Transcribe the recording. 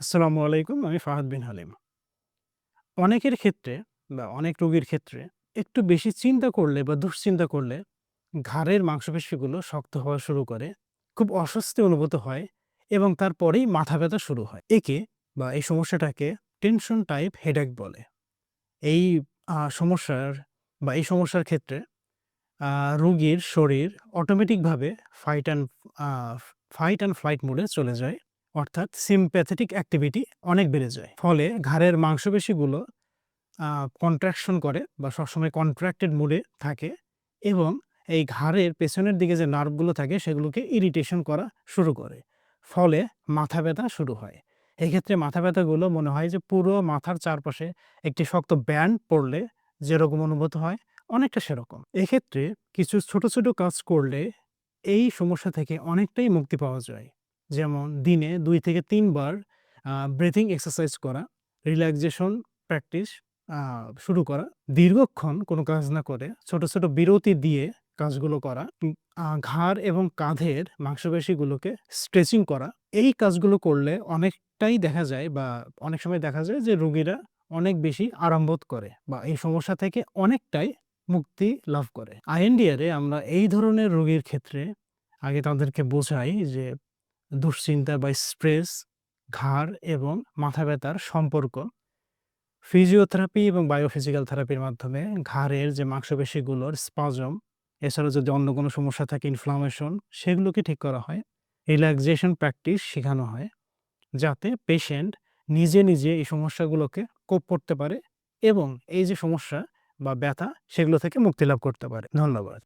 আসসালামু আলাইকুম। আমি ফাহাদ বিন হালিম। অনেকের ক্ষেত্রে বা অনেক রোগীর ক্ষেত্রে একটু বেশি চিন্তা করলে বা দুশ্চিন্তা করলে ঘাড়ের মাংসপেশিগুলো শক্ত হওয়া শুরু করে, খুব অস্বস্তি অনুভূত হয় এবং তারপরেই মাথা ব্যথা শুরু হয়। এই সমস্যাটাকে টেনশন টাইপ হেডেক বলে। এই সমস্যার এই সমস্যার ক্ষেত্রে রোগীর শরীর অটোমেটিকভাবে fight and a fight and flight মোডে চলে যায়। অর্থাৎ sympathetic অ্যাক্টিভিটি অনেক বেড়ে যায়। ফলে ঘাড়ের মাংসপেশিগুলো আ কন্ট্রাকশন করে বা সবসময় কন্ট্রাক্টেড মোডে থাকে এবং এই ঘাড়ের পেছনের দিকে যে নার্ভগুলো থাকে সেগুলোকে ইরিটেশন করা শুরু করে। ফলে মাথা ব্যথা শুরু হয়। এক্ষেত্রে মাথা ব্যথাগুলো মনে হয় যে পুরো মাথার চারপাশে একটি শক্ত ব্যান্ড পড়লে যেরকম অনুভূত হয় অনেকটা সেরকম। এক্ষেত্রে কিছু ছোট, ছোট কাজ করলে এই সমস্যা থেকে অনেকটাই মুক্তি পাওয়া যায়। যেমন দিনে ২ থেকে ৩ বার ব্রিথিং এক্সারসাইজ করা, রিল্যাক্সেশন প্র্যাকটিস আ শুরু করা, দীর্ঘক্ষণ কোনো কাজ না করে ছোট, ছোট বিরতি দিয়ে কাজগুলো করা, ঘাড় এবং কাঁধের মাংসপেশিগুলোকে স্ট্রেচিং করা। এই কাজগুলো করলে অনেকটাই দেখা যায় বা অনেক সময় দেখা যায় যে রোগীরা অনেক বেশি আরাম বোধ করে বা এই সমস্যা থেকে অনেকটাই মুক্তি লাভ করে। INDR এ আমরা এই ধরনের রোগীর ক্ষেত্রে আগে তাদেরকে বোঝাই যে দুশ্চিন্তা বা স্ট্রেস, ঘাড় এবং মাথা ব্যথার সম্পর্ক। ফিজিওথেরাপি এবং বায়োফিজিক্যাল থেরাপির মাধ্যমে ঘাড়ের যে মাংসপেশিগুলোর স্পাজম, এছাড়াও যদি অন্য কোনো সমস্যা থাকে ইনফ্লামেশন, সেগুলোকে ঠিক করা হয়। রিল্যাক্সেশন প্র্যাকটিস শেখানো হয়, যাতে পেশেন্ট নিজে, নিজে এই সমস্যাগুলোকে কোপ করতে পারে এবং এই যে সমস্যা বা ব্যথা, সেগুলো থেকে মুক্তি লাভ করতে পারে। ধন্যবাদ।